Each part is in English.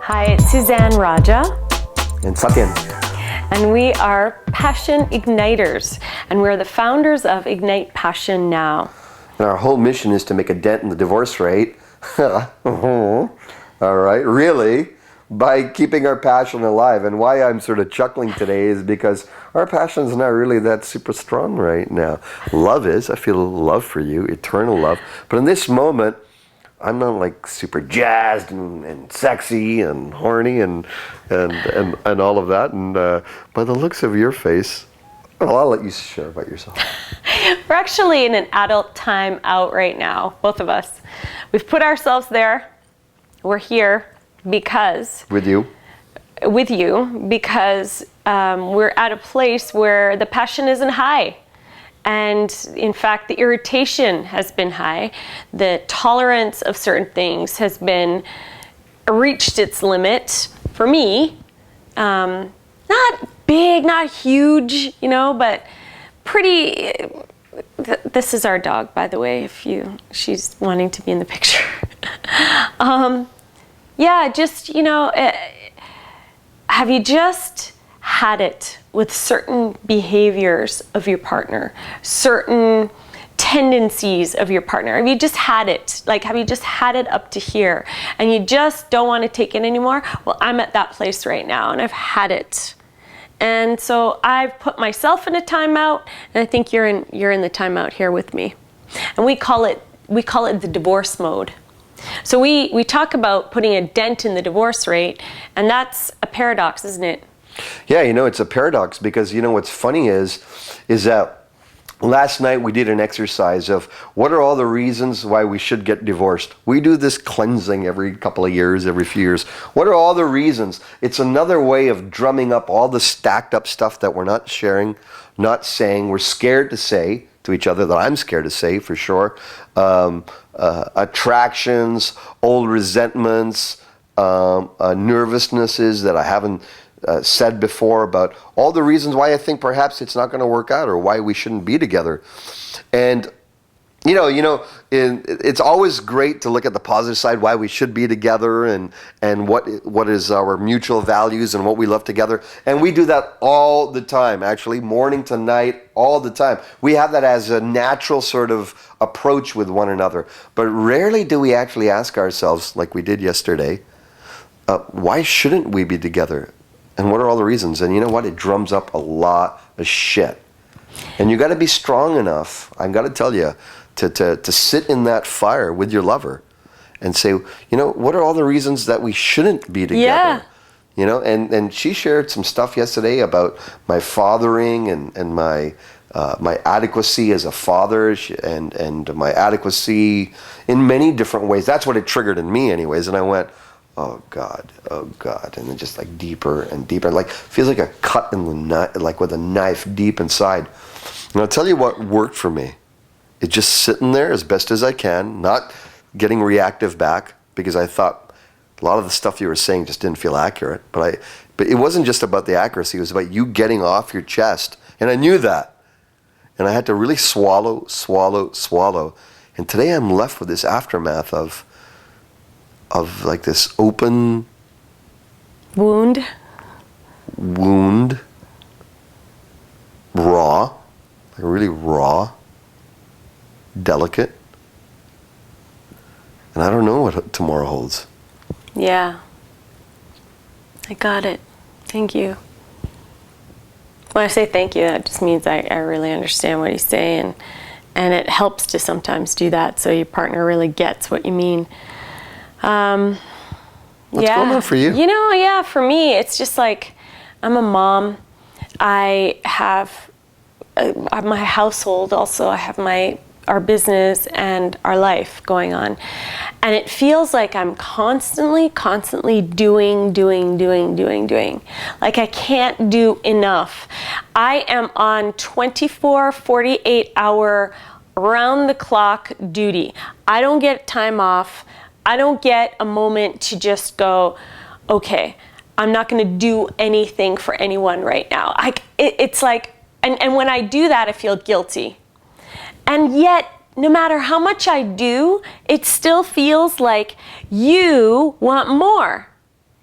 Hi, it's Suzanne Raja. And Satyan. And we are Passion Igniters. And we're the founders of Ignite Passion Now. And our whole mission is to make a dent in the divorce rate. All right, really? By keeping our passion alive. And why I'm sort of chuckling today is because our passion is not really that super strong right now. Love is. I feel love for you, eternal love. But in this moment, I'm not like super jazzed and sexy and horny and all of that. And by the looks of your face, well, I'll let you share about yourself. We're actually in an adult time out right now, both of us. We've put ourselves there. We're here because... With you, because we're at a place where the passion isn't high. And in fact, the irritation has been high. The tolerance of certain things has been reached its limit for me. Not big, not huge, but pretty. This is our dog, by the way, she's wanting to be in the picture. Have you just had it with certain behaviors of your partner, certain tendencies of your partner? Have you just had it? Have you just had it up to here and you just don't want to take it anymore? Well, I'm at that place right now and I've had it. And so I've put myself in a timeout, and I think you're in the timeout here with me. And we call it the divorce mode. So we talk about putting a dent in the divorce rate, and that's a paradox, isn't it? Yeah, it's a paradox because what's funny is that last night we did an exercise of what are all the reasons why we should get divorced. We do this cleansing every couple of years, every few years. What are all the reasons? It's another way of drumming up all the stacked up stuff that we're not sharing, not saying, we're scared to say to each other, that I'm scared to say for sure. Attractions, old resentments, nervousnesses that I haven't said before about all the reasons why I think perhaps it's not going to work out or why we shouldn't be together. And it's always great to look at the positive side, why we should be together and what is our mutual values and what we love together. And we do that all the time, actually, morning to night, all the time. We have that as a natural sort of approach with one another. But rarely do we actually ask ourselves, like we did yesterday, why shouldn't we be together? And what are all the reasons? And you know what? It drums up a lot of shit. And you got to be strong enough, I've got to tell you, to sit in that fire with your lover and say, what are all the reasons that we shouldn't be together? Yeah. And she shared some stuff yesterday about my fathering and my adequacy as a father and my adequacy in many different ways. That's what it triggered in me anyways. And I went, oh God. And then just like deeper and deeper, like feels like a cut in the like with a knife deep inside. And I'll tell you what worked for me. It's just sitting there as best as I can, not getting reactive back, because I thought a lot of the stuff you were saying just didn't feel accurate. But it wasn't just about the accuracy, it was about you getting off your chest. And I knew that. And I had to really swallow. And today I'm left with this aftermath of like this open wound, raw, like really raw, delicate, and I don't know what tomorrow holds. Yeah, I got it. Thank you. When I say thank you, that just means I really understand what he's saying, and it helps to sometimes do that so your partner really gets what you mean. What's going on for you? For me, it's just like I'm a mom. I have my household also. I have our business and our life going on. And it feels like I'm constantly doing. Like I can't do enough. I am on 24, 48 hour round the clock duty. I don't get time off. I don't get a moment to just go, okay, I'm not going to do anything for anyone right now. It's like, and when I do that, I feel guilty. And yet, no matter how much I do, it still feels like you want more.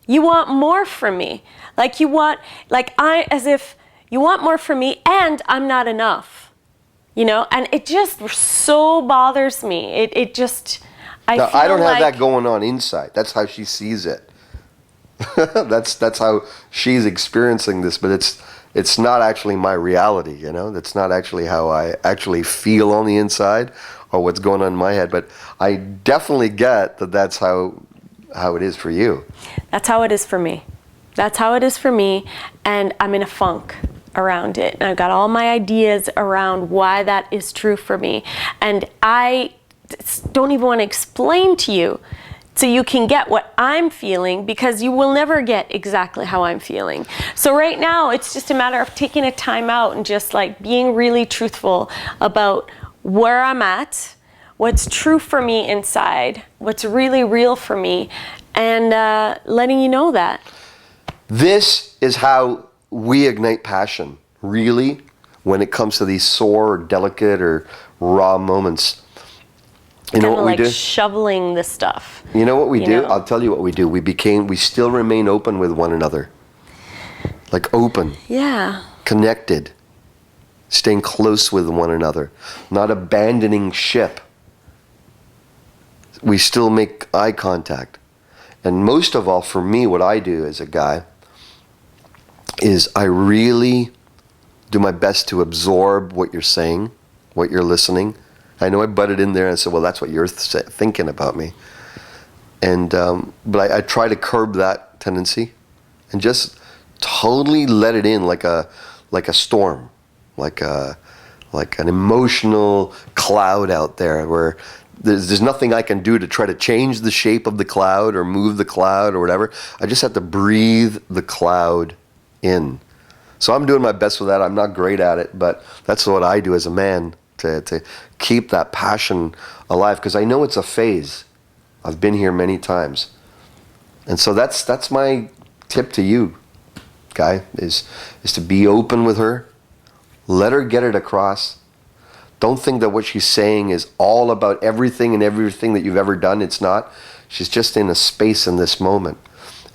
You want more from me. Like you want, as if you want more from me and I'm not enough. You know, and it just so bothers me. It just, I Now, feel I don't have like, that going on inside. That's how she sees it. that's how she's experiencing this, but it's not actually my reality, you know? That's not actually how I actually feel on the inside or what's going on in my head, but I definitely get that that's how it is for you. That's how it is for me. That's how it is for me, and I'm in a funk around it. And I've got all my ideas around why that is true for me. And I don't even want to explain to you so you can get what I'm feeling, because you will never get exactly how I'm feeling. So right now, it's just a matter of taking a time out and just like being really truthful about where I'm at, what's true for me inside, what's really real for me, and letting you know that. This is how we ignite passion, really, when it comes to these sore or delicate or raw moments. You know what we do? Shoveling the stuff. You know what we do? know? I'll tell you what we do. We still remain open with one another. Like open, Yeah. connected, staying close with one another, not abandoning ship. We still make eye contact. And most of all, for me, what I do as a guy is I really do my best to absorb what you're saying, what you're listening. I know I butted in there and said, well, that's what you're thinking about me. And but I try to curb that tendency and just totally let it in like a storm, like an emotional cloud out there where there's nothing I can do to try to change the shape of the cloud or move the cloud or whatever. I just have to breathe the cloud in. So I'm doing my best with that. I'm not great at it, but that's what I do as a man to keep that passion alive, because I know it's a phase. I've been here many times. And so that's my tip to you, Guy, is to be open with her. Let her get it across. Don't think that what she's saying is all about everything and everything that you've ever done. It's not. She's just in a space in this moment.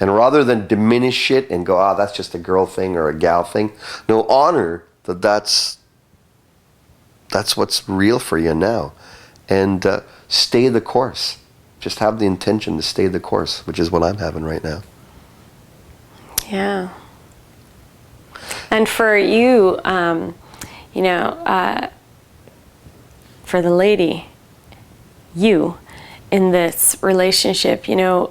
And rather than diminish it and go, that's just a girl thing or a gal thing, no, honor that that's what's real for you now. And stay the course. Just have the intention to stay the course, which is what I'm having right now. Yeah. And for you, for the lady, you, in this relationship, really,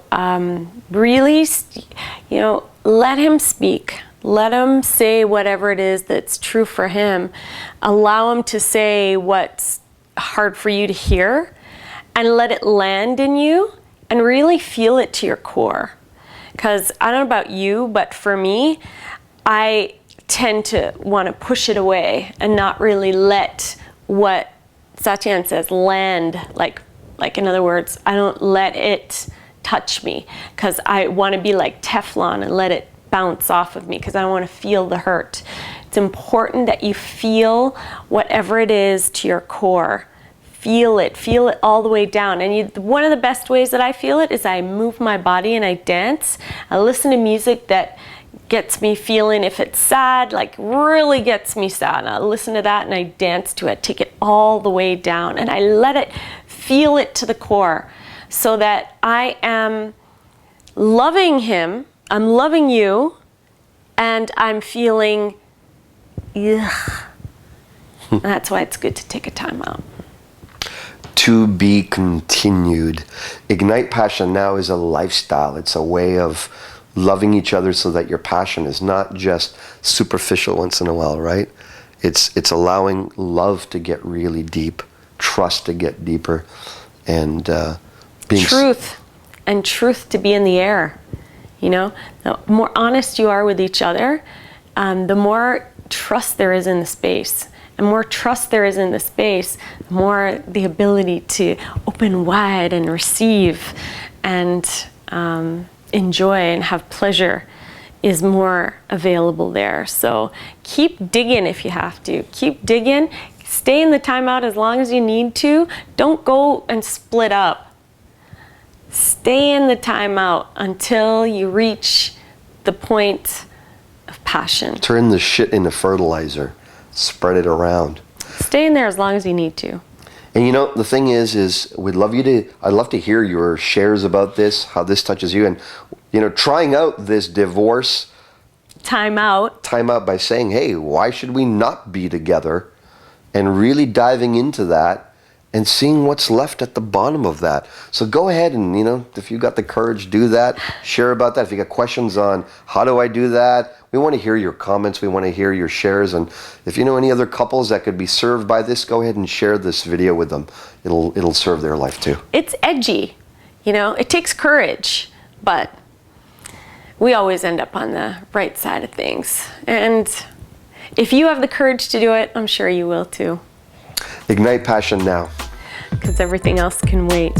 let him speak. Let him say whatever it is that's true for him. Allow him to say what's hard for you to hear, and let it land in you and really feel it to your core. Because I don't know about you, but for me, I tend to want to push it away and not really let what Satyan says land, like in other words, I don't let it touch me, because I want to be like Teflon and let it bounce off of me, because I don't want to feel the hurt. It's important that you feel whatever it is to your core. Feel it all the way down. And one of the best ways that I feel it is I move my body and I dance. I listen to music that gets me feeling, if it's sad, like really gets me sad, and I listen to that and I dance to it, take it all the way down, and I let it, feel it to the core, so that I am loving him, I'm loving you, and I'm feeling, ugh. And that's why it's good to take a time out. To be continued. Ignite Passion now is a lifestyle. It's a way of loving each other so that your passion is not just superficial once in a while, right? It's allowing love to get really deep, trust to get deeper, and being truth to be in the air. The more honest you are with each other, the more trust there is in the space. And more trust there is in the space, the more the ability to open wide and receive and enjoy and have pleasure is more available there. So keep digging if you have to. Keep digging. Stay in the timeout as long as you need to. Don't go and split up. Stay in the timeout until you reach the point of passion. Turn the shit into fertilizer. Spread it around. Stay in there as long as you need to. And you know, the thing is I'd love to hear your shares about this, how this touches you. And, you know, trying out this divorce Timeout by saying, hey, why should we not be together? And really diving into that and seeing what's left at the bottom of that. So go ahead and, you know, if you got the courage, do that. Share about that. If you got questions on how do I do that, we want to hear your comments. We want to hear your shares. And if you know any other couples that could be served by this, go ahead and share this video with them. It'll serve their life too. It's edgy, you know, it takes courage, but we always end up on the right side of things. And if you have the courage to do it, I'm sure you will too. Ignite passion now. Because everything else can wait.